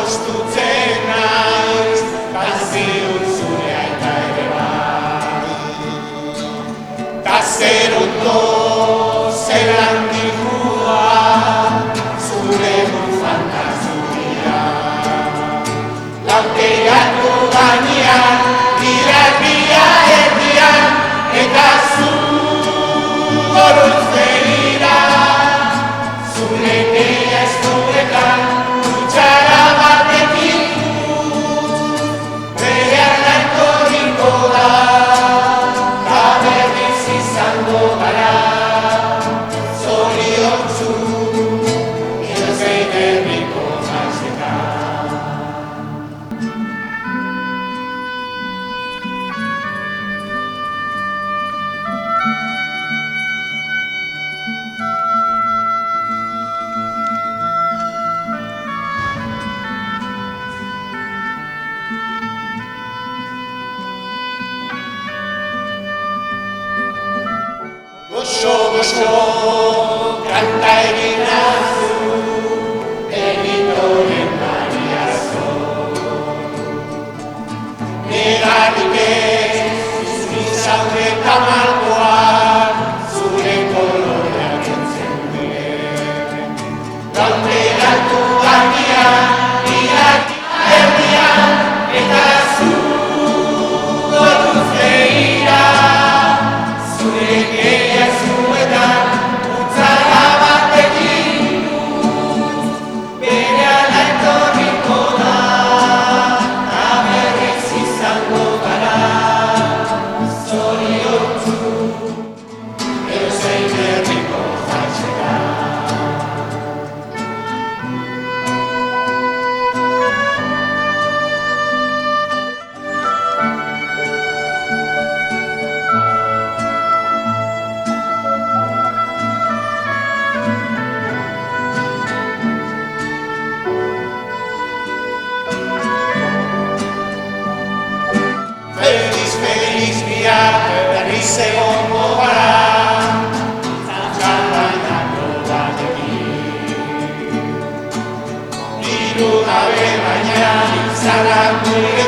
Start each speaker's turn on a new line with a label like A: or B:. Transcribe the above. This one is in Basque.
A: Postutzen naiz, ziur zure aita ere bai. Ta zer ondo, zer handikua, zure bufanda zuria. Lauteako gainean, irabia erdian, eta zu goruz begira. Zure neia eskuetan, utxara batekin dut, berehala etorriko da, ta berriz izango gara, zoriontsu, edozein herriko jaizetan. Goxo, kanta egin nazu, egitoren bariazo. Negarik ez, zure tamalkoak, zure koloreak entzen dire. Lauteratu gainean, irakia erdian, eta zu goruz begira. Zure neia eskuetan, utzara batekin dut, berehala etorriko da, ta berriz izango gara, zoriontsu, edozein herriko jaizetan. Feliz biak berriz egongo gara, txarrainako batekin. Hiru gabe baina, zarak gure